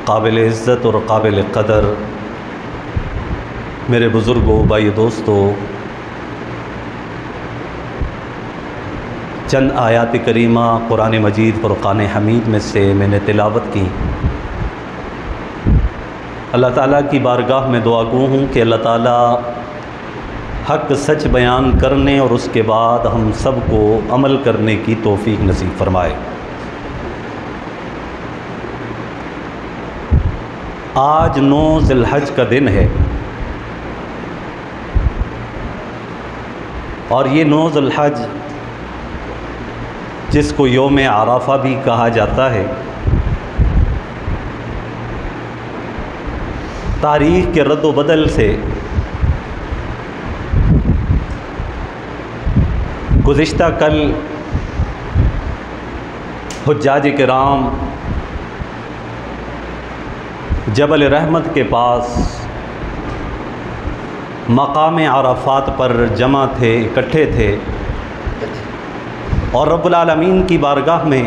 قابل عزت اور قابل قدر میرے بزرگوں، بھائی، دوستوں، چند آیات کریمہ قرآن مجید فرقان حمید میں سے میں نے تلاوت کی۔ اللہ تعالیٰ کی بارگاہ میں دعا گو ہوں کہ اللہ تعالیٰ حق سچ بیان کرنے اور اس کے بعد ہم سب کو عمل کرنے کی توفیق نصیب فرمائے۔ آج 9 ذی الحج کا دن ہے، اور یہ 9 ذی الحج جس کو یوم عرفہ بھی کہا جاتا ہے، تاریخ کے رد و بدل سے گزشتہ کل حجاج کرام جبل رحمت کے پاس مقام عرفات پر جمع تھے، اکٹھے تھے، اور رب العالمین کی بارگاہ میں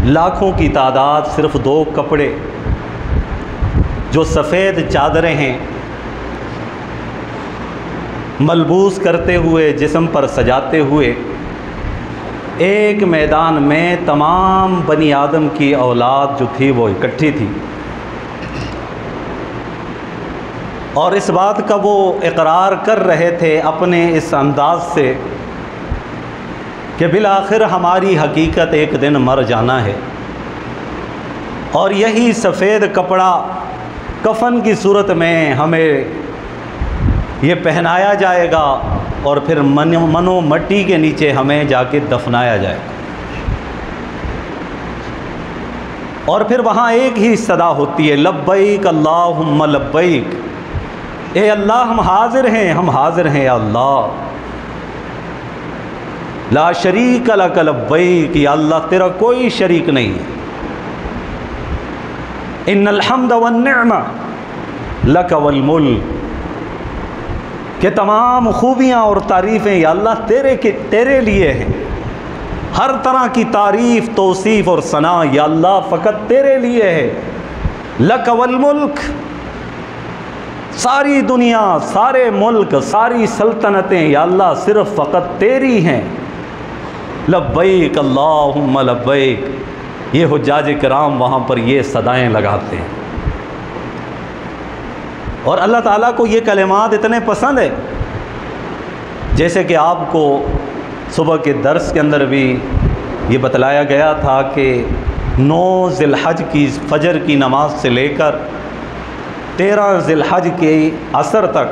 لاکھوں کی تعداد صرف 2 کپڑے جو سفید چادریں ہیں ملبوس کرتے ہوئے، جسم پر سجاتے ہوئے ایک میدان میں تمام بنی آدم کی اولاد جو تھی وہ اکٹھی تھی، اور اس بات کا وہ اقرار کر رہے تھے اپنے اس انداز سے کہ بالآخر ہماری حقیقت ایک دن مر جانا ہے، اور یہی سفید کپڑا کفن کی صورت میں ہمیں یہ پہنایا جائے گا، اور پھر منو مٹی کے نیچے ہمیں جا کے دفنایا جائے گا، اور پھر وہاں ایک ہی صدا ہوتی ہے، لبیک اللہم لبیک، اے اللہ ہم حاضر ہیں، ہم حاضر ہیں یا اللہ، لا شریک لک لبیک، یا اللہ تیرا کوئی شریک نہیں ہے، ان الحمد والنعمہ لک والملک، کہ تمام خوبیاں اور تعریفیں یا اللہ تیرے لیے ہیں، ہر طرح کی تعریف، توصیف اور ثنا یا اللہ فقط تیرے لیے ہے، لک والملک، ساری دنیا، سارے ملک، ساری سلطنتیں یا اللہ صرف فقط تیری ہیں، لبیک اللہم لبیک۔ یہ حجاج کرام وہاں پر یہ صدائیں لگاتے ہیں، اور اللہ تعالیٰ کو یہ کلمات اتنے پسند ہے، جیسے کہ آپ کو صبح کے درس کے اندر بھی یہ بتلایا گیا تھا کہ 9 ذی الحج کی فجر کی نماز سے لے کر 13 ذی الحج کے عصر تک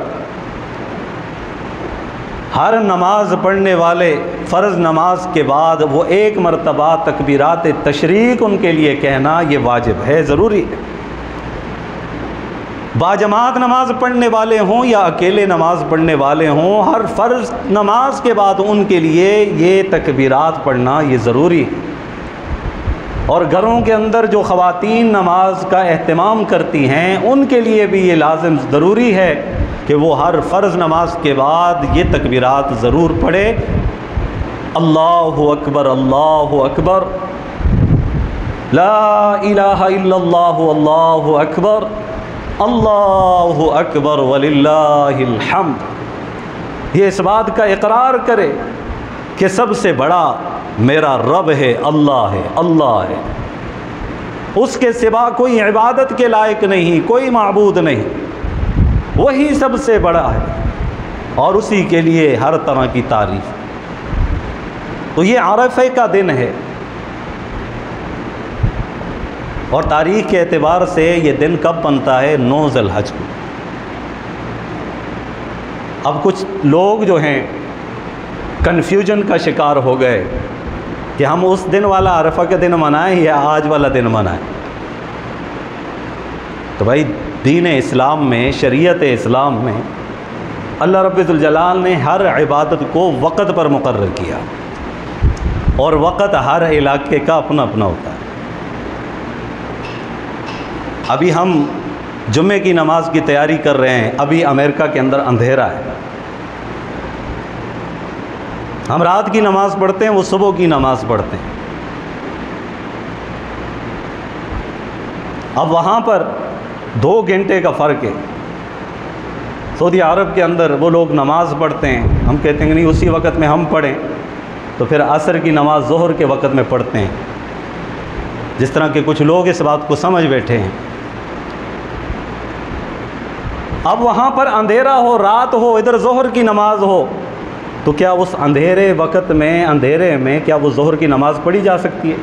ہر نماز پڑھنے والے فرض نماز کے بعد وہ ایک مرتبہ تکبیرات تشریق ان کے لیے کہنا یہ واجب ہے، ضروری ہے۔ باجماعت نماز پڑھنے والے ہوں یا اکیلے نماز پڑھنے والے ہوں، ہر فرض نماز کے بعد ان کے لیے یہ تکبیرات پڑھنا یہ ضروری ہے، اور گھروں کے اندر جو خواتین نماز کا اہتمام کرتی ہیں ان کے لیے بھی یہ لازم ضروری ہے کہ وہ ہر فرض نماز کے بعد یہ تکبیرات ضرور پڑھے، اللہ اکبر، اللہ اکبر، لا الہ الا اللہ، اللہ اکبر، اللہ اکبر وللہ الحمد۔ یہ اس بات کا اقرار کرے کہ سب سے بڑا میرا رب ہے، اللہ ہے، اللہ ہے، اس کے سوا کوئی عبادت کے لائق نہیں، کوئی معبود نہیں، وہی سب سے بڑا ہے، اور اسی کے لیے ہر طرح کی تعریف۔ تو یہ عرفہ کا دن ہے، اور تاریخ کے اعتبار سے یہ دن کب بنتا ہے؟ 9 ذی الحج کو۔ اب کچھ لوگ جو ہیں کنفیوژن کا شکار ہو گئے کہ ہم اس دن والا عرفہ کا دن منائیں یا آج والا دن منائیں۔ تو بھائی دین اسلام میں، شریعت اسلام میں اللہ رب ذوالجلال نے ہر عبادت کو وقت پر مقرر کیا، اور وقت ہر علاقے کا اپنا اپنا ہوتا ہے۔ ابھی ہم جمعے کی نماز کی تیاری کر رہے ہیں، ابھی امریکہ کے اندر اندھیرا ہے، ہم رات کی نماز پڑھتے ہیں، وہ صبح کی نماز پڑھتے ہیں۔ اب وہاں پر 2 گھنٹے کا فرق ہے۔ سعودی عرب کے اندر وہ لوگ نماز پڑھتے ہیں، ہم کہتے ہیں کہ نہیں اسی وقت میں ہم پڑھیں، تو پھر عصر کی نماز ظہر کے وقت میں پڑھتے ہیں، جس طرح کہ کچھ لوگ اس بات کو سمجھ بیٹھے ہیں۔ اب وہاں پر اندھیرا ہو، رات ہو، ادھر ظہر کی نماز ہو، تو کیا اس اندھیرے وقت میں، اندھیرے میں کیا وہ ظہر کی نماز پڑھی جا سکتی ہے؟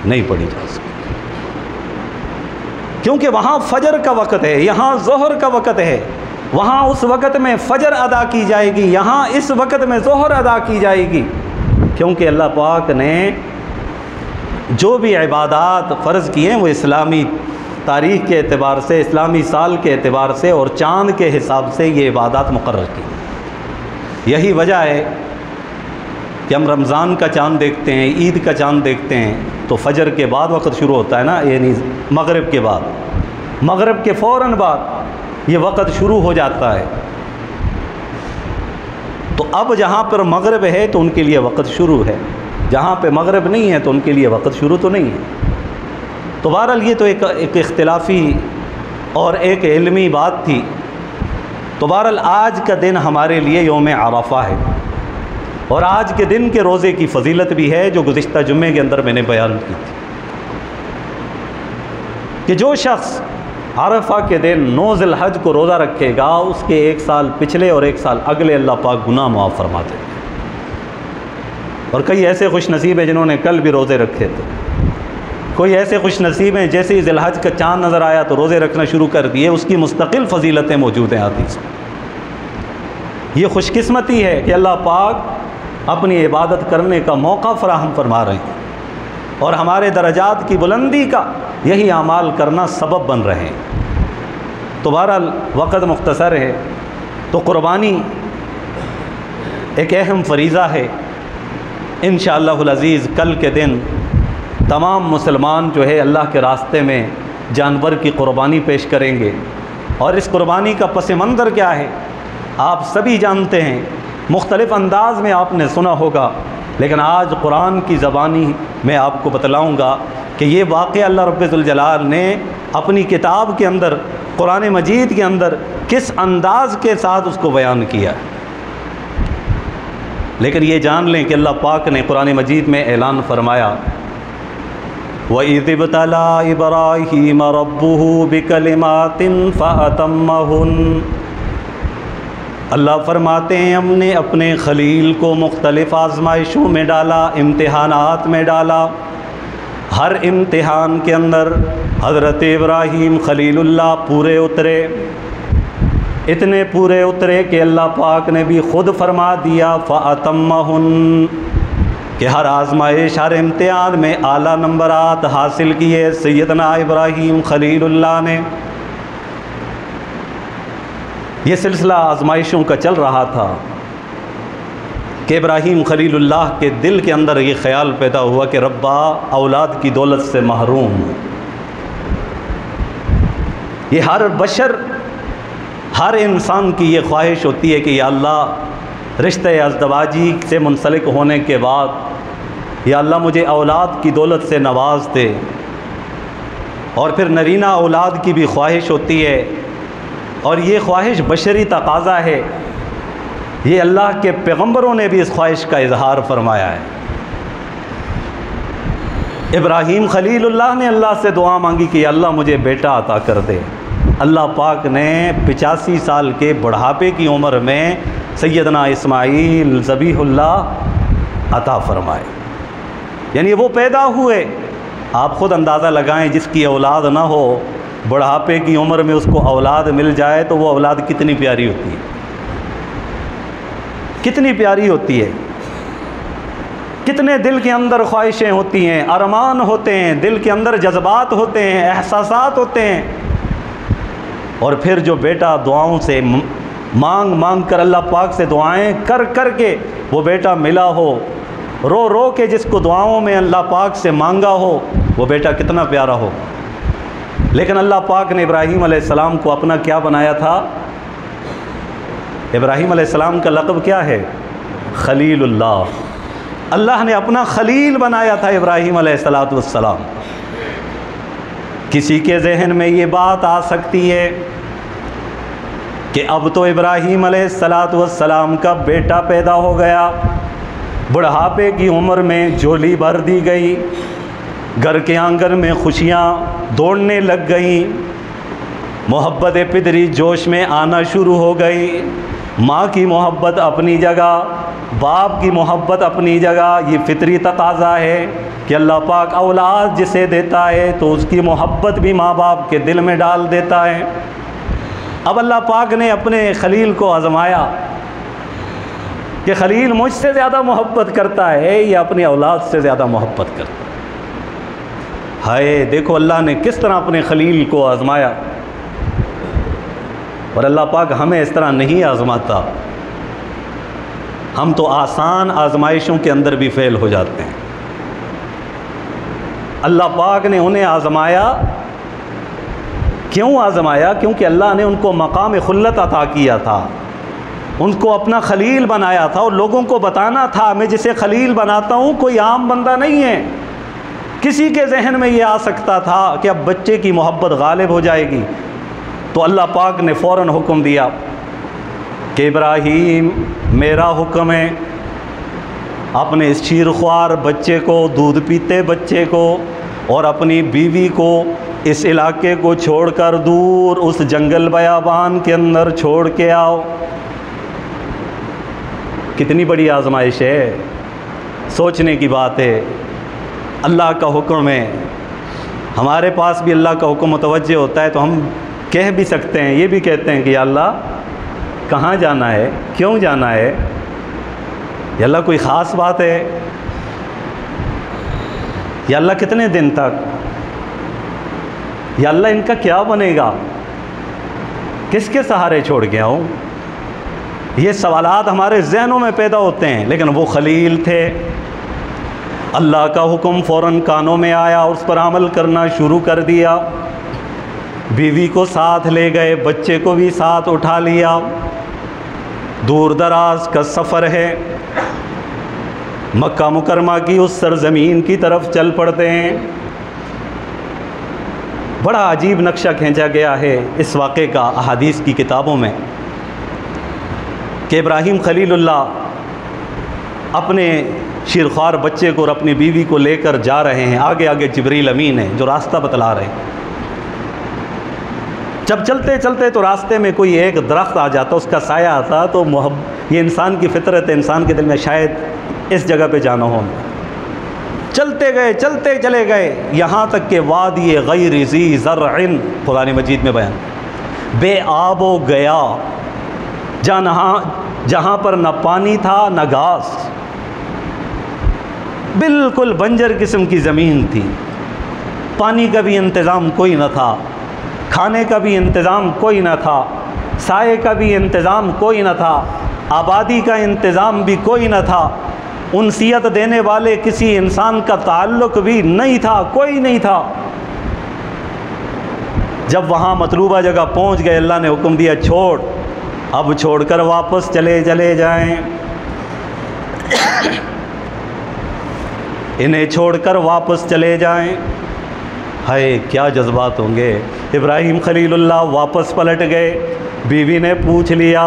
نہیں پڑھی جا سکتی، کیونکہ وہاں فجر کا وقت ہے، یہاں ظہر کا وقت ہے۔ وہاں اس وقت میں فجر ادا کی جائے گی، یہاں اس وقت میں ظہر ادا کی جائے گی، کیونکہ اللہ پاک نے جو بھی عبادات فرض کی ہیں وہ اسلامی تاریخ کے اعتبار سے، اسلامی سال کے اعتبار سے اور چاند کے حساب سے یہ عبادات مقرر کی۔ یہی وجہ ہے کہ ہم رمضان کا چاند دیکھتے ہیں، عید کا چاند دیکھتے ہیں تو فجر کے بعد وقت شروع ہوتا ہے نا، یعنی مغرب کے بعد، مغرب کے فوراً بعد یہ وقت شروع ہو جاتا ہے۔ تو اب جہاں پر مغرب ہے تو ان کے لیے وقت شروع ہے، جہاں پہ مغرب نہیں ہے تو ان کے لیے وقت شروع تو نہیں ہے۔ تو بہرحال یہ تو ایک اختلافی اور ایک علمی بات تھی۔ تو بہرحال آج کا دن ہمارے لیے یوم عرفہ ہے، اور آج کے دن کے روزے کی فضیلت بھی ہے جو گزشتہ جمعے کے اندر میں نے بیان کی تھی، کہ جو شخص عرفہ کے دن 9 ذی الحج کو روزہ رکھے گا، اس کے 1 سال پچھلے اور 1 سال اگلے اللہ پاک گناہ معاف فرما دیں گے۔ اور کئی ایسے خوش نصیب ہیں جنہوں نے کل بھی روزے رکھے تھے، کوئی ایسے خوش نصیب ہیں جیسے ہی ذی الحج کا چاند نظر آیا تو روزے رکھنا شروع کر دیے، اس کی مستقل فضیلتیں موجود ہیں حدیث میں۔ یہ خوش قسمتی ہے کہ اللہ پاک اپنی عبادت کرنے کا موقع فراہم فرما رہے ہیں، اور ہمارے درجات کی بلندی کا یہی اعمال کرنا سبب بن رہے ہیں۔ تو بہرحال وقت مختصر ہے، تو قربانی ایک اہم فریضہ ہے۔ انشاءاللہ العزیز کل کے دن تمام مسلمان جو ہے اللہ کے راستے میں جانور کی قربانی پیش کریں گے، اور اس قربانی کا پس منظر کیا ہے آپ سبھی جانتے ہیں، مختلف انداز میں آپ نے سنا ہوگا، لیکن آج قرآن کی زبانی میں آپ کو بتلاؤں گا کہ یہ واقعہ اللہ رب ذوالجلال نے اپنی کتاب کے اندر، قرآن مجید کے اندر کس انداز کے ساتھ اس کو بیان کیا ہے۔ لیکن یہ جان لیں کہ اللہ پاک نے قرآن مجید میں اعلان فرمایا، وَإِذِ ابْتَلَىٰ إِبْرَاهِيمَ رَبُّهُ بِكَلِمَاتٍ فَأَتَمَّهُنَّ۔ اللہ فرماتے ہیں ہم نے اپنے خلیل کو مختلف آزمائشوں میں ڈالا، امتحانات میں ڈالا۔ ہر امتحان کے اندر حضرت ابراہیم خلیل اللہ پورے اترے، اتنے پورے اترے کہ اللہ پاک نے بھی خود فرما دیا فَأَتَمَّهُنَّ، کہ ہر آزمائش، ہر امتحان میں اعلیٰ نمبرات حاصل کیے سیدنا ابراہیم خلیل اللہ نے۔ یہ سلسلہ آزمائشوں کا چل رہا تھا کہ ابراہیم خلیل اللہ کے دل کے اندر یہ خیال پیدا ہوا کہ ربا اولاد کی دولت سے محروم۔ یہ ہر بشر، ہر انسان کی یہ خواہش ہوتی ہے کہ یا اللہ رشتہ ازدواجی سے منسلک ہونے کے بعد یا اللہ مجھے اولاد کی دولت سے نواز دے، اور پھر نرینہ اولاد کی بھی خواہش ہوتی ہے، اور یہ خواہش بشری تقاضا ہے۔ یہ اللہ کے پیغمبروں نے بھی اس خواہش کا اظہار فرمایا ہے۔ ابراہیم خلیل اللہ نے اللہ سے دعا مانگی کہ اللہ مجھے بیٹا عطا کر دے۔ اللہ پاک نے 85 سال کے بڑھاپے کی عمر میں سیدنا اسماعیل ذبیح اللہ عطا فرمائے، یعنی وہ پیدا ہوئے۔ آپ خود اندازہ لگائیں، جس کی اولاد نہ ہو، بڑھاپے کی عمر میں اس کو اولاد مل جائے تو وہ اولاد کتنی پیاری ہوتی ہے، کتنی پیاری ہوتی ہے، کتنے دل کے اندر خواہشیں ہوتی ہیں، ارمان ہوتے ہیں، دل کے اندر جذبات ہوتے ہیں، احساسات ہوتے ہیں۔ اور پھر جو بیٹا دعاؤں سے مانگ مانگ کر، اللہ پاک سے دعائیں کر کر کے وہ بیٹا ملا ہو، رو رو کے جس کو دعاؤں میں اللہ پاک سے مانگا ہو، وہ بیٹا کتنا پیارا ہو۔ لیکن اللہ پاک نے ابراہیم علیہ السلام کو اپنا کیا بنایا تھا؟ ابراہیم علیہ السلام کا لقب کیا ہے؟ خلیل اللہ۔ اللہ نے اپنا خلیل بنایا تھا ابراہیم علیہ السلام، کہ کسی کے ذہن میں یہ بات آ سکتی ہے کہ اب تو ابراہیم علیہ السلام کا بیٹا پیدا ہو گیا، بڑھاپے کی عمر میں جھولی بھر دی گئی، گھر کے آنگن میں خوشیاں دوڑنے لگ گئیں، محبت پدری جوش میں آنا شروع ہو گئی، ماں کی محبت اپنی جگہ، باپ کی محبت اپنی جگہ۔ یہ فطری تقاضا ہے کہ اللہ پاک اولاد جسے دیتا ہے تو اس کی محبت بھی ماں باپ کے دل میں ڈال دیتا ہے۔ اب اللہ پاک نے اپنے خلیل کو آزمایا کہ خلیل مجھ سے زیادہ محبت کرتا ہے یا اپنی اولاد سے زیادہ محبت کرتا ہے۔ ہائے دیکھو اللہ نے کس طرح اپنے خلیل کو آزمایا، اور اللہ پاک ہمیں اس طرح نہیں آزماتا۔ ہم تو آسان آزمائشوں کے اندر بھی فیل ہو جاتے ہیں۔ اللہ پاک نے انہیں آزمایا، کیوں آزمایا؟ کیونکہ اللہ نے ان کو مقام خلت عطا کیا تھا، ان کو اپنا خلیل بنایا تھا، اور لوگوں کو بتانا تھا میں جسے خلیل بناتا ہوں کوئی عام بندہ نہیں ہے۔ کسی کے ذہن میں یہ آ سکتا تھا کہ اب بچے کی محبت غالب ہو جائے گی، تو اللہ پاک نے فوراً حکم دیا کہ ابراہیم میرا حکم ہے، اپنے اس شیرخوار بچے کو، دودھ پیتے بچے کو اور اپنی بیوی کو اس علاقے کو چھوڑ کر دور اس جنگل بیابان کے اندر چھوڑ کے آؤ۔ کتنی بڑی آزمائش ہے، سوچنے کی بات ہے۔ اللہ کا حکم ہے، ہمارے پاس بھی اللہ کا حکم متوجہ ہوتا ہے تو ہم کہہ بھی سکتے ہیں، یہ بھی کہتے ہیں کہ یا اللہ کہاں جانا ہے، کیوں جانا ہے، یا اللہ کوئی خاص بات ہے، یا اللہ کتنے دن تک، یا اللہ ان کا کیا بنے گا، کس کے سہارے چھوڑ گیا ہوں۔ یہ سوالات ہمارے ذہنوں میں پیدا ہوتے ہیں، لیکن وہ خلیل تھے۔ اللہ کا حکم فوراً کانوں میں آیا، اس پر عمل کرنا شروع کر دیا۔ بیوی کو ساتھ لے گئے، بچے کو بھی ساتھ اٹھا لیا۔ دور دراز کا سفر ہے، مکہ مکرمہ کی اس سرزمین کی طرف چل پڑتے ہیں۔ بڑا عجیب نقشہ کھینچا گیا ہے اس واقعے کا احادیث کی کتابوں میں کہ ابراہیم خلیل اللہ اپنے شیرخوار بچے کو اور اپنی بیوی کو لے کر جا رہے ہیں، آگے آگے جبریل امین ہے جو راستہ بتلا رہے ہیں۔ جب چلتے چلتے تو راستے میں کوئی ایک درخت آ جاتا، اس کا سایہ آتا، تو یہ انسان کی فطرت ہے، انسان کے دل میں شاید اس جگہ پہ جانا ہو۔ چلتے گئے، چلتے چلے گئے، یہاں تک کہ وادی غیر ذی زرع، قرآن مجید میں بیان، بے آب و گیا، جہاں پر نہ پانی تھا نہ گھاس، بالکل بنجر قسم کی زمین تھی، پانی کا بھی انتظام کوئی نہ تھا، کھانے کا بھی انتظام کوئی نہ تھا، سائے کا بھی انتظام کوئی نہ تھا، آبادی کا انتظام بھی کوئی نہ تھا، انسیت دینے والے کسی انسان کا تعلق بھی نہیں تھا، کوئی نہیں تھا۔ جب وہاں مطلوبہ جگہ پہنچ گئے، اللہ نے حکم دیا چھوڑ، اب چھوڑ کر واپس چلے جائیں، انہیں چھوڑ کر واپس چلے جائیں۔ ہائے کیا جذبات ہوں گے۔ ابراہیم خلیل اللہ واپس پلٹ گئے، بیوی نے پوچھ لیا،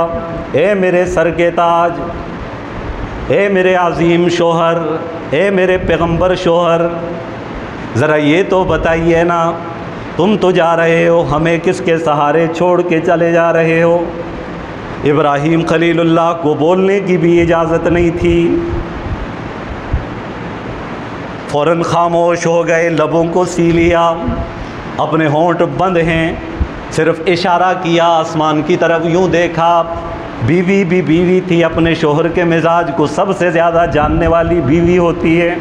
اے میرے سر کے تاج، اے میرے عظیم شوہر، اے میرے پیغمبر شوہر، ذرا یہ تو بتائیے نا، تم تو جا رہے ہو، ہمیں کس کے سہارے چھوڑ کے چلے جا رہے ہو؟ ابراہیم خلیل اللہ کو بولنے کی بھی اجازت نہیں تھی، فوراً خاموش ہو گئے، لبوں کو سی لیا، اپنے ہونٹ بند ہیں، صرف اشارہ کیا آسمان کی طرف، یوں دیکھا۔ بیوی بھی بیوی تھی، اپنے شوہر کے مزاج کو سب سے زیادہ جاننے والی بیوی ہوتی ہے،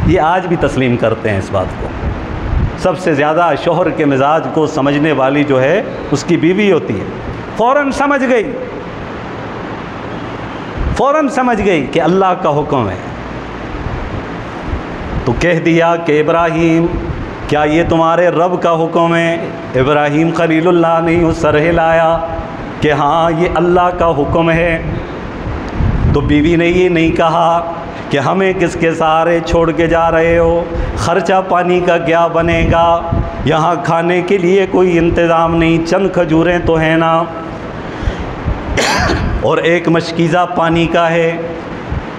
یہ آج بھی تسلیم کرتے ہیں اس بات کو، سب سے زیادہ شوہر کے مزاج کو سمجھنے والی جو ہے اس کی بیوی ہوتی ہے۔ فوراً سمجھ گئی، فوراً سمجھ گئی کہ اللہ کا حکم ہے، تو کہہ دیا کہ ابراہیم کیا یہ تمہارے رب کا حکم ہے؟ ابراہیم خلیل اللہ نے یوں سر ہلایا کہ ہاں یہ اللہ کا حکم ہے۔ تو بیوی نے یہ نہیں کہا کہ ہمیں کس کے سہارے چھوڑ کے جا رہے ہو، خرچہ پانی کا کیا بنے گا، یہاں کھانے کے لیے کوئی انتظام نہیں، چند کھجوریں تو ہیں نا، اور ایک مشکیزہ پانی کا ہے۔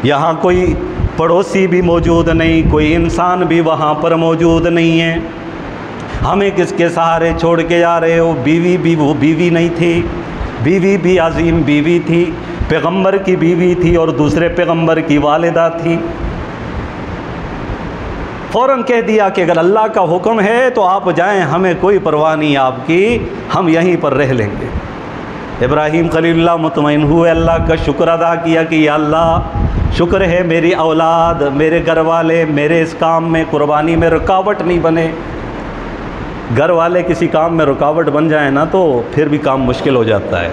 یہاں کوئی پڑوسی بھی موجود نہیں، کوئی انسان بھی وہاں پر موجود نہیں ہے۔ ہمیں کس کے سہارے چھوڑ کے جا رہے ہو؟ بیوی بھی وہ بیوی نہیں تھی، بیوی بھی عظیم بیوی تھی، پیغمبر کی بیوی تھی اور دوسرے پیغمبر کی والدہ تھی۔ فوراً کہہ دیا کہ اگر اللہ کا حکم ہے تو آپ جائیں، ہمیں کوئی پرواہ نہیں آپ کی، ہم یہیں پر رہ لیں گے۔ ابراہیم خلیل اللہ مطمئن ہوئے، اللہ کا شکر ادا کیا کہ یا اللہ شکر ہے میری اولاد، میرے گھر والے میرے اس کام میں، قربانی میں رکاوٹ نہیں بنے۔ گھر والے کسی کام میں رکاوٹ بن جائیں نا تو پھر بھی کام مشکل ہو جاتا ہے۔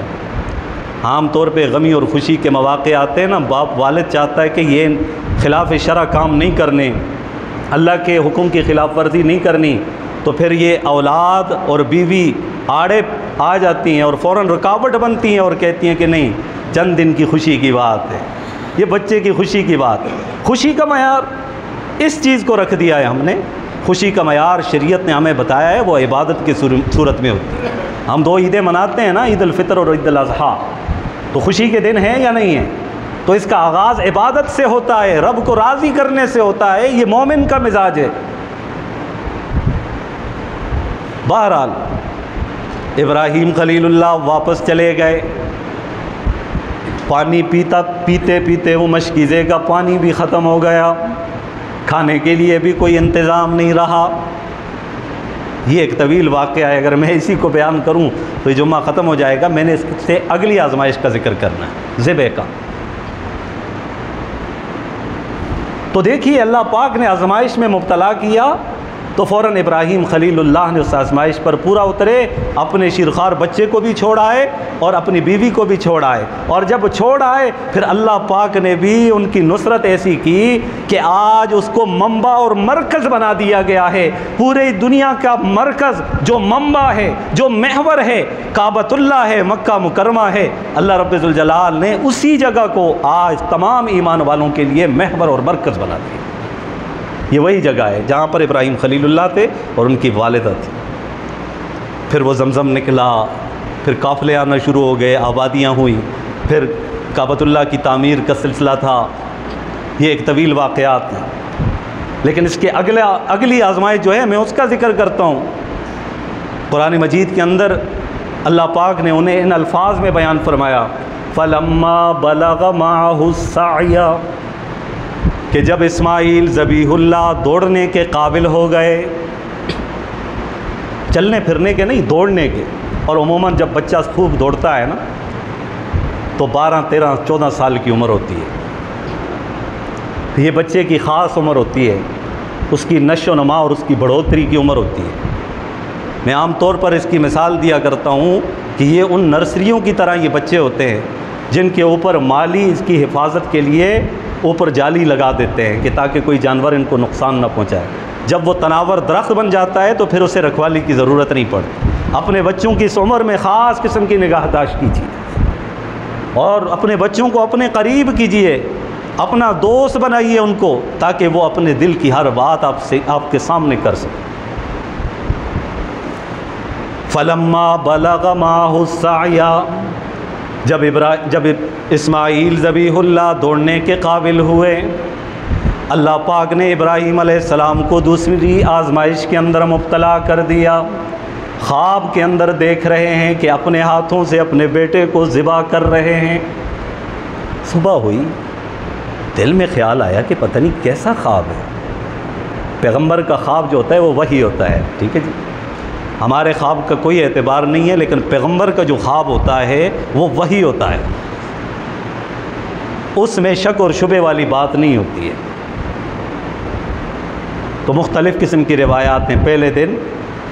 عام طور پہ غمی اور خوشی کے مواقع آتے ہیں نا، باپ والد چاہتا ہے کہ یہ خلاف شرع کام نہیں کرنے، اللہ کے حکم کی خلاف ورزی نہیں کرنی، تو پھر یہ اولاد اور بیوی آڑے آ جاتی ہیں اور فوراً رکاوٹ بنتی ہیں اور کہتی ہیں کہ نہیں، چند دن کی خوشی کی بات ہے، یہ بچے کی خوشی کی بات ہے۔ خوشی کا معیار اس چیز کو رکھ دیا ہے ہم نے، خوشی کا معیار شریعت نے ہمیں بتایا ہے، وہ عبادت کی صورت میں ہوتی ہے۔ ہم دو عیدیں مناتے ہیں نا، عید الفطر اور عید الاضحیٰ، تو خوشی کے دن ہیں یا نہیں ہیں؟ تو اس کا آغاز عبادت سے ہوتا ہے، رب کو راضی کرنے سے ہوتا ہے، یہ مومن کا مزاج ہے۔ بہرحال ابراہیم خلیل اللہ واپس چلے گئے، پانی پیتے پیتے وہ مشکیزے کا پانی بھی ختم ہو گیا، کھانے کے لیے بھی کوئی انتظام نہیں رہا۔ یہ ایک طویل واقعہ ہے، اگر میں اسی کو بیان کروں تو یہ جمعہ ختم ہو جائے گا۔ میں نے اس سے اگلی آزمائش کا ذکر کرنا ہے، ذبح کا۔ تو دیکھیے اللہ پاک نے آزمائش میں مبتلا کیا تو فوراً ابراہیم خلیل اللہ نے اس آزمائش پر پورا اترے، اپنے شیرخوار بچے کو بھی چھوڑ آئے اور اپنی بیوی کو بھی چھوڑ آئے، اور جب چھوڑ آئے پھر اللہ پاک نے بھی ان کی نصرت ایسی کی کہ آج اس کو منبع اور مرکز بنا دیا گیا ہے۔ پورے دنیا کا مرکز جو منبع ہے، جو محور ہے، کعبۃ اللہ ہے، مکہ مکرمہ ہے، اللہ رب ذوالجلال نے اسی جگہ کو آج تمام ایمان والوں کے لیے محور اور مرکز بنا دیا۔ یہ وہی جگہ ہے جہاں پر ابراہیم خلیل اللہ تھے اور ان کی والدہ تھی۔ پھر وہ زمزم نکلا، پھر قافلے آنا شروع ہو گئے، آبادیاں ہوئیں، پھر کعبۃ اللہ کی تعمیر کا سلسلہ تھا۔ یہ ایک طویل واقعات ہیں، لیکن اس کے اگلی آزمائش جو ہے میں اس کا ذکر کرتا ہوں۔ قرآن مجید کے اندر اللہ پاک نے انہیں ان الفاظ میں بیان فرمایا، فَلَمَّا بَلَغَ مَعَهُ السَّعْيَ، کہ جب اسماعیل ذبیح اللہ دوڑنے کے قابل ہو گئے، چلنے پھرنے کے نہیں، دوڑنے کے۔ اور عموماً جب بچہ خوب دوڑتا ہے نا تو 12 13 14 سال کی عمر ہوتی ہے، یہ بچے کی خاص عمر ہوتی ہے، اس کی نشو و نما اور اس کی بڑھوتری کی عمر ہوتی ہے۔ میں عام طور پر اس کی مثال دیا کرتا ہوں کہ یہ ان نرسریوں کی طرح یہ بچے ہوتے ہیں جن کے اوپر مالی اس کی حفاظت کے لیے اوپر جالی لگا دیتے ہیں کہ تاکہ کوئی جانور ان کو نقصان نہ پہنچائے۔ جب وہ تناور درخت بن جاتا ہے تو پھر اسے رکھوالی کی ضرورت نہیں پڑتی۔ اپنے بچوں کی اس عمر میں خاص قسم کی نگہداشت کیجیے اور اپنے بچوں کو اپنے قریب کیجیے، اپنا دوست بنائیے ان کو، تاکہ وہ اپنے دل کی ہر بات آپ کے سامنے کر سکیں۔ فَلَمَّا بَلَغَ مَعَهُ السَّعْيَ، جب اسماعیل ذبیح اللہ دوڑنے کے قابل ہوئے، اللہ پاک نے ابراہیم علیہ السلام کو دوسری آزمائش کے اندر مبتلا کر دیا۔ خواب کے اندر دیکھ رہے ہیں کہ اپنے ہاتھوں سے اپنے بیٹے کو ذبح کر رہے ہیں۔ صبح ہوئی، دل میں خیال آیا کہ پتہ نہیں کیسا خواب ہے۔ پیغمبر کا خواب جو ہوتا ہے وہ وحی ہوتا ہے، ٹھیک ہے جی، ہمارے خواب کا کوئی اعتبار نہیں ہے، لیکن پیغمبر کا جو خواب ہوتا ہے وہ وحی ہوتا ہے، اس میں شک اور شبہ والی بات نہیں ہوتی ہے۔ تو مختلف قسم کی روایات ہیں۔ پہلے دن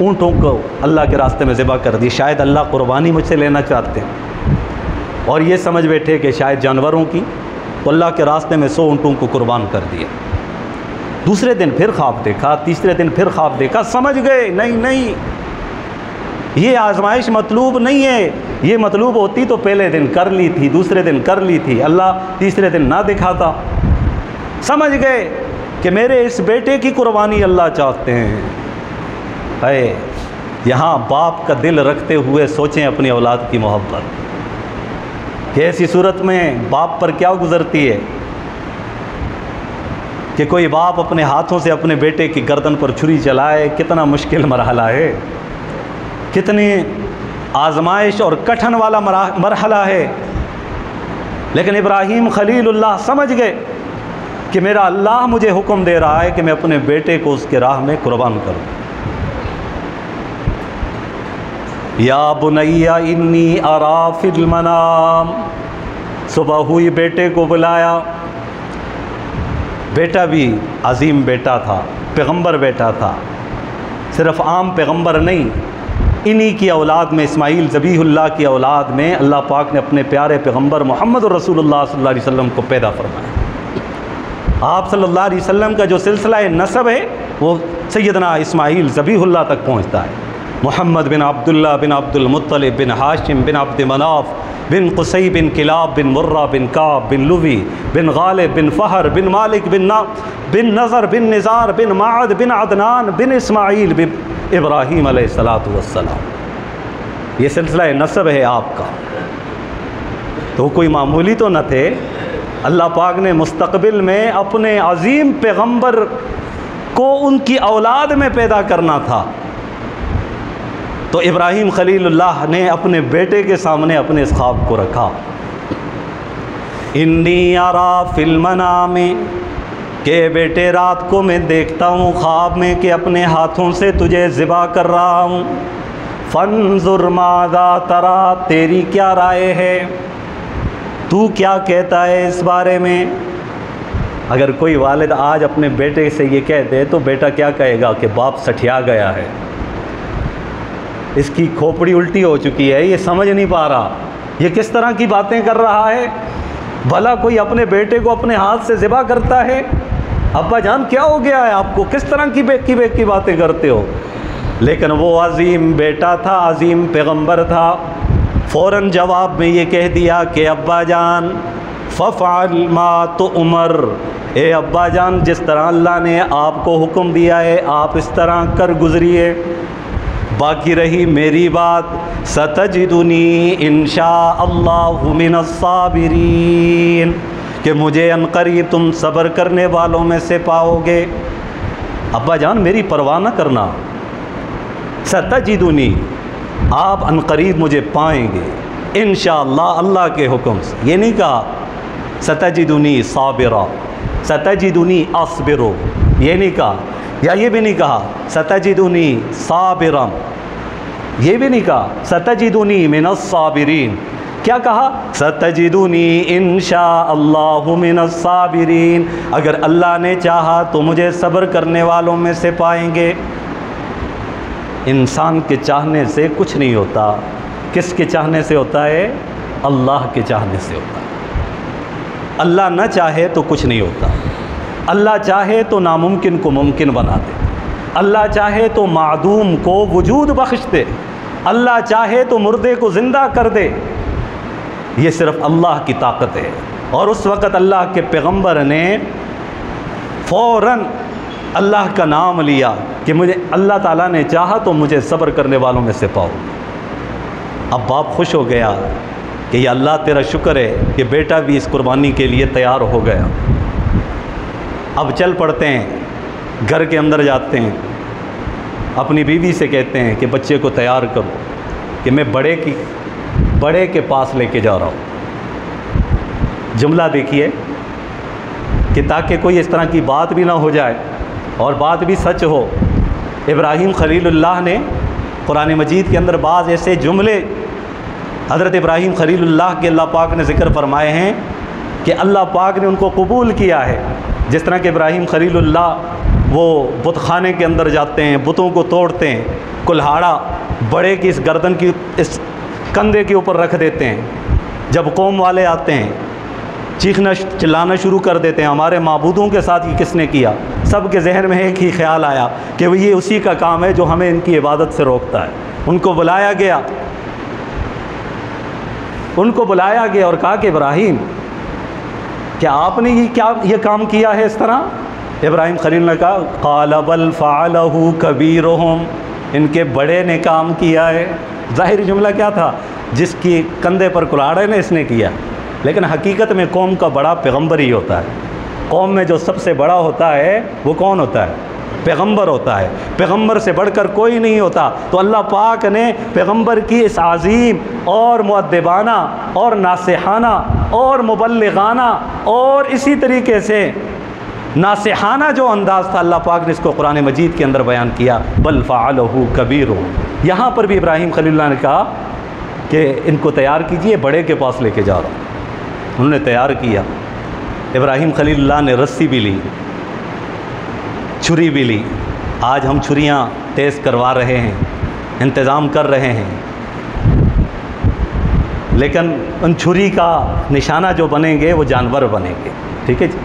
اونٹوں کو اللہ کے راستے میں ذبح کر دی، شاید اللہ قربانی مجھ سے لینا چاہتے ہیں، اور یہ سمجھ بیٹھے کہ شاید جانوروں کی، تو اللہ کے راستے میں 100 اونٹوں کو قربان کر دیا۔ دوسرے دن پھر خواب دیکھا، تیسرے دن پھر خواب دیکھا، سمجھ گئے نہیں یہ آزمائش مطلوب نہیں ہے، یہ مطلوب ہوتی تو پہلے دن کر لی تھی، دوسرے دن کر لی تھی، اللہ تیسرے دن نہ دکھاتا۔ سمجھ گئے کہ میرے اس بیٹے کی قربانی اللہ چاہتے ہیں، ہے یہاں باپ کا دل رکھتے ہوئے سوچیں اپنی اولاد کی محبت کہ ایسی صورت میں باپ پر کیا گزرتی ہے کہ کوئی باپ اپنے ہاتھوں سے اپنے بیٹے کی گردن پر چھری چلائے. کتنا مشکل مرحلہ ہے، کتنی آزمائش اور کٹھن والا مرحلہ ہے. لیکن ابراہیم خلیل اللہ سمجھ گئے کہ میرا اللہ مجھے حکم دے رہا ہے کہ میں اپنے بیٹے کو اس کے راہ میں قربان کروں. یا بنی انی ارا فی المنام، صبح ہوئی بیٹے کو بلایا. بیٹا بھی عظیم بیٹا تھا، پیغمبر بیٹا تھا، صرف عام پیغمبر نہیں. انہی کی اولاد میں، اسماعیل ذبیح اللہ کی اولاد میں اللہ پاک نے اپنے پیارے پیغمبر محمد رسول اللہ صلی اللہ علیہ وسلم کو پیدا فرمایا. آپ صلی اللہ علیہ وسلم کا جو سلسلہ نسب ہے وہ سیدنا اسماعیل ذبیح اللہ تک پہنچتا ہے. محمد بن عبداللہ بن عبد المطلب بن ہاشم بن عبد مناف بن قصی بن کلاب بن مرہ بن کعب بن لوی بن غالب بن فہر بن مالک بن نظر بن نزار بن معد بن عدنان بن اسماعیل بن ابراہیم علیہ السلام. یہ سلسلہ نسب ہے آپ کا. تو کوئی معمولی تو نہ تھے. اللہ پاک نے مستقبل میں اپنے عظیم پیغمبر کو ان کی اولاد میں پیدا کرنا تھا. تو ابراہیم خلیل اللہ نے اپنے بیٹے کے سامنے اپنے اس خواب کو رکھا. انی ارا فی المنام، کہ بیٹے رات کو میں دیکھتا ہوں خواب میں کہ اپنے ہاتھوں سے تجھے ذبح کر رہا ہوں. فانظر ماذا ترا، تیری کیا رائے ہے، تو کیا کہتا ہے اس بارے میں. اگر کوئی والد آج اپنے بیٹے سے یہ کہہ دے تو بیٹا کیا کہے گا کہ باپ سٹھیا گیا ہے، اس کی کھوپڑی الٹی ہو چکی ہے، یہ سمجھ نہیں پا رہا، یہ کس طرح کی باتیں کر رہا ہے. بھلا کوئی اپنے بیٹے کو اپنے ہاتھ سے ذبح کرتا ہے؟ ابا جان کیا ہو گیا ہے آپ کو، کس طرح کی باتیں کرتے ہو. لیکن وہ عظیم بیٹا تھا، عظیم پیغمبر تھا. فوراً جواب میں یہ کہہ دیا کہ ابا جان ففعل ما تؤمر، اے ابا جان جس طرح اللہ نے آپ کو حکم دیا ہے آپ اس طرح کر گزریے. باقی رہی میری بات، ستجدنی انشاء اللہ من الصابرین، کہ مجھے عنقریب تم صبر کرنے والوں میں سے پاؤ گے. ابا جان میری پرواہ نہ کرنا، ستجدنی آپ عنقریب مجھے پائیں گے انشاءاللہ، اللہ کے حکم سے. یہ نہیں کہا ستجدنی صابرا، ستجدنی اصبرو، یہ نہیں کہا. یا یہ بھی نہیں کہا ستجدنی صابرا، یہ بھی نہیں کہا ستجدنی من الصابرین. کیا کہا؟ ستجدنی انشاء اللہ من الصابرین، اگر اللہ نے چاہا تو مجھے صبر کرنے والوں میں سے پائیں گے. انسان کے چاہنے سے کچھ نہیں ہوتا. کس کے چاہنے سے ہوتا ہے؟ اللہ کے چاہنے سے ہوتا ہے. اللہ نہ چاہے تو کچھ نہیں ہوتا. اللہ چاہے تو ناممکن کو ممکن بنا دے. اللہ چاہے تو معدوم کو وجود بخش دے. اللہ چاہے تو مردے کو زندہ کر دے. یہ صرف اللہ کی طاقت ہے. اور اس وقت اللہ کے پیغمبر نے فوراً اللہ کا نام لیا کہ مجھے اللہ تعالیٰ نے چاہا تو مجھے صبر کرنے والوں میں سے پاؤ. اب باپ خوش ہو گیا کہ یا اللہ تیرا شکر ہے کہ بیٹا بھی اس قربانی کے لیے تیار ہو گیا. اب چل پڑتے ہیں، گھر کے اندر جاتے ہیں، اپنی بیوی سے کہتے ہیں کہ بچے کو تیار کرو کہ میں بڑے کے پاس لے کے جا رہا ہوں. جملہ دیکھیے کہ تاکہ کوئی اس طرح کی بات بھی نہ ہو جائے اور بات بھی سچ ہو. ابراہیم خلیل اللہ نے قرآن مجید کے اندر بعض ایسے جملے حضرت ابراہیم خلیل اللہ کے اللہ پاک نے ذکر فرمائے ہیں کہ اللہ پاک نے ان کو قبول کیا ہے. جس طرح کہ ابراہیم خلیل اللہ وہ بت خانے کے اندر جاتے ہیں، بتوں کو توڑتے ہیں، کلہاڑا بڑے کی اس گردن کی اس کندھے کے اوپر رکھ دیتے ہیں. جب قوم والے آتے ہیں چیخنا چلانا شروع کر دیتے ہیں ہمارے معبودوں کے ساتھ یہ کس نے کیا. سب کے ذہن میں ایک ہی خیال آیا کہ یہ اسی کا کام ہے جو ہمیں ان کی عبادت سے روکتا ہے. ان کو بلایا گیا اور کہا کہ ابراہیم کیا آپ نے یہ کام کیا ہے اس طرح؟ ابراہیم خلیل نے کہا قال بل فعلہ کبیرہم، ان کے بڑے نے کام کیا ہے۔ ظاہری جملہ کیا تھا؟ جس کی کندھے پر کلاڑ ہے نا اس نے کیا، لیکن حقیقت میں قوم کا بڑا پیغمبر ہی ہوتا ہے۔ قوم میں جو سب سے بڑا ہوتا ہے وہ کون ہوتا ہے؟ پیغمبر ہوتا ہے۔ پیغمبر سے بڑھ کر کوئی نہیں ہوتا۔ تو اللہ پاک نے پیغمبر کی اس عظیم اور مؤدبانہ اور ناصحانہ اور مبلغانہ اور اسی طریقے سے ناصحانہ جو انداز تھا، اللہ پاک نے اس کو قرآن مجید کے اندر بیان کیا، بل فعلہ کبیرہم۔ یہاں پر بھی ابراہیم خلیل اللہ نے کہا کہ ان کو تیار کیجئے، بڑے کے پاس لے کے جا رہا ہوں۔ انہوں نے تیار کیا۔ ابراہیم خلیل اللہ نے رسی بھی لی، چھری بھی لی۔ آج ہم چھریاں تیز کروا رہے ہیں، انتظام کر رہے ہیں، لیکن ان چھری کا نشانہ جو بنیں گے وہ جانور بنیں گے، ٹھیک ہے جی؟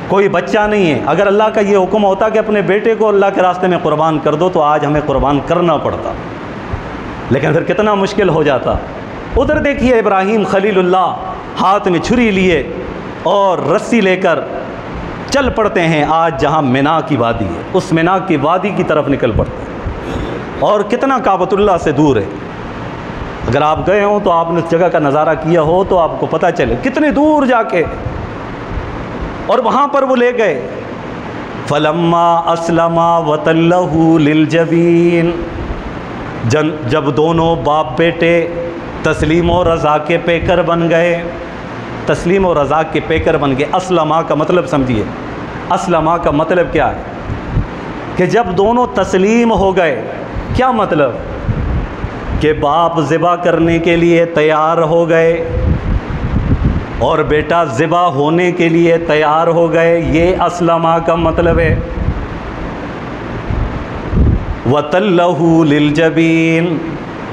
کوئی بچہ نہیں ہے۔ اگر اللہ کا یہ حکم ہوتا کہ اپنے بیٹے کو اللہ کے راستے میں قربان کر دو تو آج ہمیں قربان کرنا پڑتا، لیکن پھر کتنا مشکل ہو جاتا۔ ادھر دیکھیے ابراہیم خلیل اللہ ہاتھ میں چھری لیے اور رسی لے کر چل پڑتے ہیں آج جہاں مینا کی وادی ہے، اس مینا کی وادی کی طرف نکل پڑتے ہیں، اور کتنا کعبۃ اللہ سے دور ہے۔ اگر آپ گئے ہوں تو آپ نے اس جگہ کا نظارہ کیا ہو تو آپ کو پتہ چلے کتنے دور جا کے، اور وہاں پر وہ لے گئے۔ فلما اسلما وتلہ للجبین، جب دونوں باپ بیٹے تسلیم و رضا کے پیکر بن گئے، تسلیم و رضا کے پیکر بن گئے۔ اسلما کا مطلب سمجھیے، اسلما کا مطلب کیا ہے؟ کہ جب دونوں تسلیم ہو گئے، کیا مطلب؟ کہ باپ ذبح کرنے کے لیے تیار ہو گئے اور بیٹا ذبح ہونے کے لیے تیار ہو گئے، یہ اسلما کا مطلب ہے۔ وَتَلَّهُ لِلْجَبِينِ،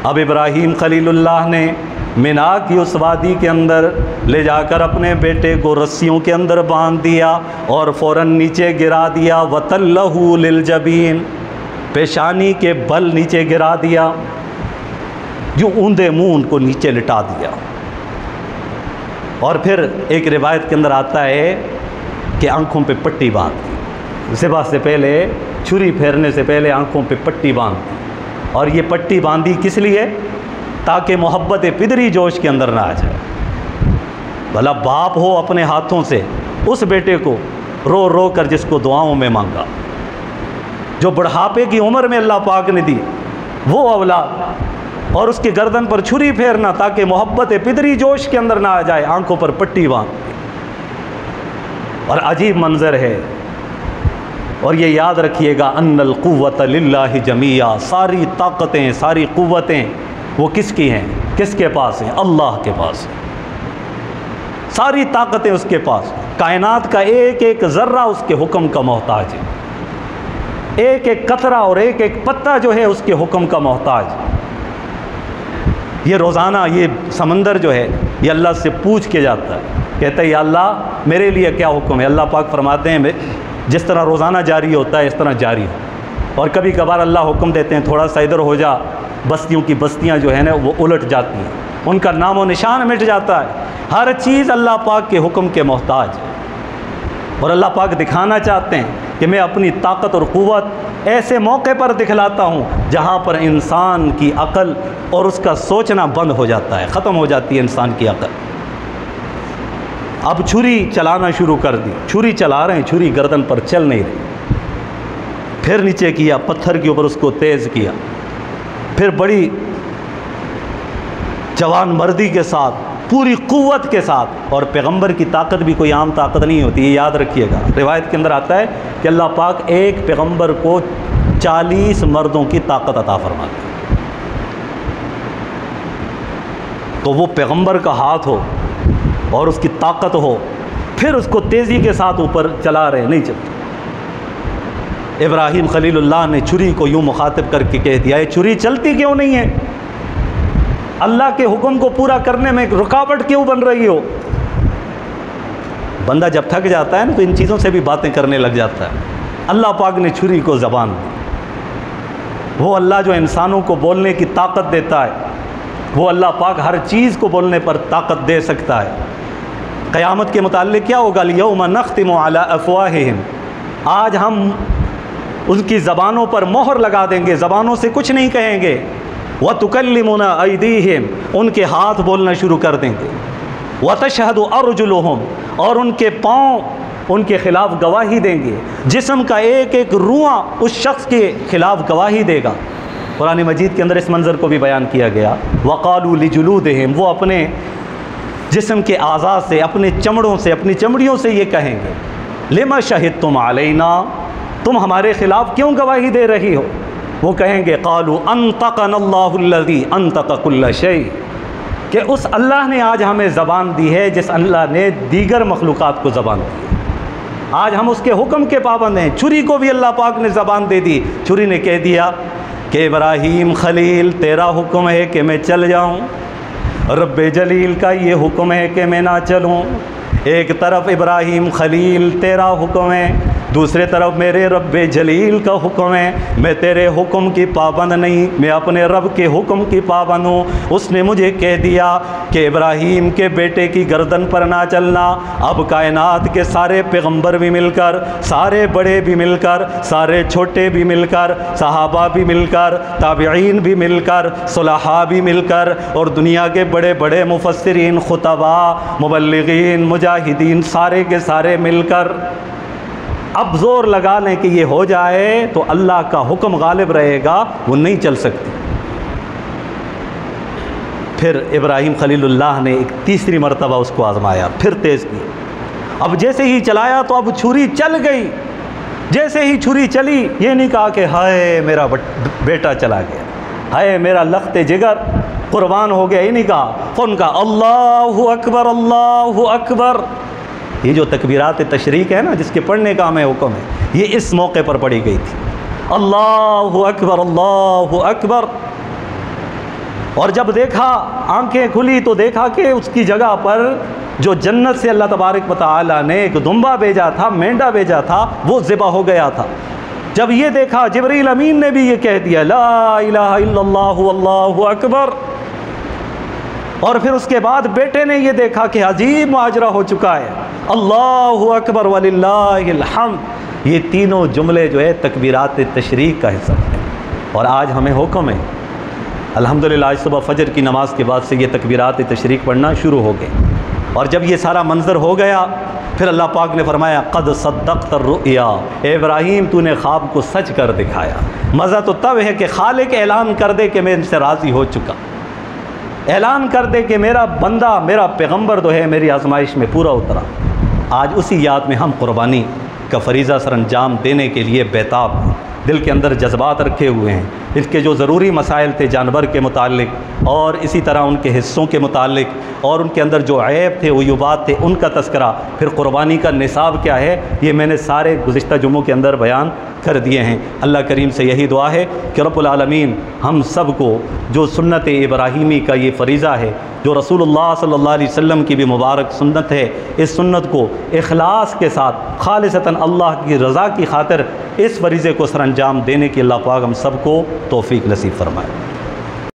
اب ابراہیم خلیل اللہ نے مینا کی اس وادی کے اندر لے جا کر اپنے بیٹے کو رسیوں کے اندر باندھ دیا اور فوراً نیچے گرا دیا۔ وَتَلَّهُ لِلْجَبِينِ، پیشانی کے بل نیچے گرا دیا، جو اوندے منہ ان کو نیچے لٹا دیا۔ اور پھر ایک روایت کے اندر آتا ہے کہ آنکھوں پہ پٹی باندھ دی، ذبح سے پہلے، چھری پھیرنے سے پہلے آنکھوں پہ پٹی باندھ دی۔ اور یہ پٹی باندھی کس لیے؟ تاکہ محبت پدری جوش کے اندر نہ آ جائے۔ بھلا باپ ہو اپنے ہاتھوں سے اس بیٹے کو رو رو کر جس کو دعاؤں میں مانگا، جو بڑھاپے کی عمر میں اللہ پاک نے دی وہ اولاد، اور اس کے گردن پر چھری پھیرنا تاکہ محبت پدری جوش کے اندر نہ آ جائے، آنکھوں پر پٹی باندھ دی۔ اور عجیب منظر ہے۔ اور یہ یاد رکھیے گا، ان القوۃ للہ جمیعا، ساری طاقتیں، ساری قوتیں وہ کس کی ہیں؟ کس کے پاس ہیں؟ اللہ کے پاس ہیں۔ ساری طاقتیں اس کے پاس، کائنات کا ایک ایک ذرہ اس کے حکم کا محتاج ہے، ایک ایک قطرہ اور ایک ایک پتا جو ہے اس کے حکم کا محتاج ہے۔ یہ روزانہ یہ سمندر جو ہے یہ اللہ سے پوچھ کے جاتا ہے، کہتا ہے یا اللہ میرے لیے کیا حکم ہے؟ اللہ پاک فرماتے ہیں جس طرح روزانہ جاری ہوتا ہے اس طرح جاری ہو۔ اور کبھی کبھار اللہ حکم دیتے ہیں تھوڑا سا ادھر ہو جا، بستیوں کی بستیاں جو ہیں نا وہ الٹ جاتی ہیں، ان کا نام و نشان مٹ جاتا ہے۔ ہر چیز اللہ پاک کے حکم کے محتاج ہے، اور اللہ پاک دکھانا چاہتے ہیں کہ میں اپنی طاقت اور قوت ایسے موقع پر دکھلاتا ہوں جہاں پر انسان کی عقل اور اس کا سوچنا بند ہو جاتا ہے، ختم ہو جاتی ہے انسان کی عقل۔ اب چھری چلانا شروع کر دی، چھری چلا رہے ہیں، چھری گردن پر چل نہیں رہی۔ پھر نیچے کیا، پتھر کے اوپر اس کو تیز کیا، پھر بڑی جوان مردی کے ساتھ، پوری قوت کے ساتھ۔ اور پیغمبر کی طاقت بھی کوئی عام طاقت نہیں ہوتی، یہ یاد رکھیے گا۔ روایت کے اندر آتا ہے کہ اللہ پاک ایک پیغمبر کو 40 مردوں کی طاقت عطا فرماتے ہیں۔ تو وہ پیغمبر کا ہاتھ ہو اور اس کی طاقت ہو، پھر اس کو تیزی کے ساتھ اوپر چلا رہے، نہیں چلتے۔ ابراہیم خلیل اللہ نے چھری کو یوں مخاطب کر کے کہہ دیا، یہ چھری چلتی کیوں نہیں ہے؟ اللہ کے حکم کو پورا کرنے میں رکاوٹ کیوں بن رہی ہو؟ بندہ جب تھک جاتا ہے نا تو ان چیزوں سے بھی باتیں کرنے لگ جاتا ہے۔ اللہ پاک نے چھری کو زبان دی۔ وہ اللہ جو انسانوں کو بولنے کی طاقت دیتا ہے، وہ اللہ پاک ہر چیز کو بولنے پر طاقت دے سکتا ہے۔ قیامت کے متعلق کیا ہوگا؟ الیوم نختم علی افواہہم، آج ہم ان کی زبانوں پر مہر لگا دیں گے، زبانوں سے کچھ نہیں کہیں گے۔ وَتُكَلِّمُنَا أَيْدِيهِمْ، ان کے ہاتھ بولنا شروع کر دیں گے۔ وَتَشْهَدُ أَرْجُلُهُمْ، اور ان کے پاؤں ان کے خلاف گواہی دیں گے، جسم کا ایک ایک روواں اس شخص کے خلاف گواہی دے گا۔ قرآن مجید کے اندر اس منظر کو بھی بیان کیا گیا، وَقَالُوا لِجُلُودِهِمْ، وہ اپنے جسم کے اعضاء سے، اپنے چمڑوں سے، اپنی چمڑیوں سے یہ کہیں گے، لِمَ شَهِدْتُمْ عَلَيْنَا، تم ہمارے خلاف کیوں گواہی دے رہی ہو؟ وہ کہیں گے قَالُوا أَنطَقَنَا اللَّهُ الَّذِي أَنطَقَ كُلَّ شَيْءٍ، کہ اس اللہ نے آج ہمیں زبان دی ہے جس اللہ نے دیگر مخلوقات کو زبان دی ہے۔ آج ہم اس کے حکم کے پابند ہیں۔ چھری کو بھی اللہ پاک نے زبان دے دی، چھری نے کہہ دیا کہ ابراہیم خلیل تیرا حکم ہے کہ میں چل جاؤں، رب جلیل کا یہ حکم ہے کہ میں نہ چلوں۔ ایک طرف ابراہیم خلیل تیرا حکم ہے، دوسرے طرف میرے رب جلیل کا حکم ہے، میں تیرے حکم کی پابند نہیں، میں اپنے رب کے حکم کی پابند ہوں۔ اس نے مجھے کہہ دیا کہ ابراہیم کے بیٹے کی گردن پر نہ چلنا۔ اب کائنات کے سارے پیغمبر بھی مل کر، سارے بڑے بھی مل کر، سارے چھوٹے بھی مل کر، صحابہ بھی مل کر، تابعین بھی مل کر، صلحاء بھی مل کر، اور دنیا کے بڑے بڑے مفسرین، خطباء، مبلغین، مجاہدین، سارے کے سارے مل کر اب زور لگا لیں کہ یہ ہو جائے تو اللہ کا حکم غالب رہے گا، وہ نہیں چل سکتی۔ پھر ابراہیم خلیل اللہ نے ایک تیسری مرتبہ اس کو آزمایا، پھر تیز کی۔ اب جیسے ہی چلایا تو اب چھری چل گئی۔ جیسے ہی چھری چلی، یہ نہیں کہا کہ ہائے میرا بیٹا چلا گیا، ہائے میرا لخت جگر قربان ہو گیا، یہ نہیں کہا۔ فن کا اللہ اکبر، اللہ اکبر۔ یہ جو تکبیرات تشریق ہے نا، جس کے پڑھنے کا ہمیں حکم ہے، یہ اس موقع پر پڑھی گئی تھی، اللہ اکبر، اللہ اکبر۔ اور جب دیکھا، آنکھیں کھلی تو دیکھا کہ اس کی جگہ پر جو جنت سے اللہ تبارک و تعالی نے ایک دمبا بھیجا تھا، مینڈا بھیجا تھا، وہ ذبح ہو گیا تھا۔ جب یہ دیکھا، جبریل امین نے بھی یہ کہہ دیا لا الہ الا اللہ واللہ اکبر۔ اور پھر اس کے بعد بیٹے نے یہ دیکھا کہ عجیب ماجرا ہو چکا ہے، اللہ اکبر وللہ الحمد۔ یہ تینوں جملے جو ہے تکبیرات تشریق کا حصہ ہے، اور آج ہمیں حکم ہے الحمدللہ، آج صبح فجر کی نماز کے بعد سے یہ تکبیرات تشریق پڑھنا شروع ہو گئے۔ اور جب یہ سارا منظر ہو گیا، پھر اللہ پاک نے فرمایا قد صدقت الرؤیا، اے ابراہیم تو نے خواب کو سچ کر دکھایا۔ مزہ تو تب ہے کہ خالق اعلان کر دے کہ میں ان سے راضی ہو چکا، اعلان کر دے کہ میرا بندہ، میرا پیغمبر جو ہے میری آزمائش میں پورا اترا۔ آج اسی یاد میں ہم قربانی کا فریضہ سر انجام دینے کے لیے بیتاب ہیں، دل کے اندر جذبات رکھے ہوئے ہیں۔ اس کے جو ضروری مسائل تھے جانور کے متعلق، اور اسی طرح ان کے حصوں کے متعلق، اور ان کے اندر جو عیب تھے، عیوبات تھے، ان کا تذکرہ، پھر قربانی کا نصاب کیا ہے، یہ میں نے سارے گزشتہ جمعوں کے اندر بیان کر دیے ہیں۔ اللہ کریم سے یہی دعا ہے کہ رب العالمین ہم سب کو جو سنت ابراہیمی کا یہ فریضہ ہے، جو رسول اللہ صلی اللہ علیہ وسلم کی بھی مبارک سنت ہے، اس سنت کو اخلاص کے ساتھ خالصتاً اللہ کی رضا کی خاطر اس فریضے کو سر انجام دینے کی اللہ پاک ہم سب کو توفیق نصیب فرمائے۔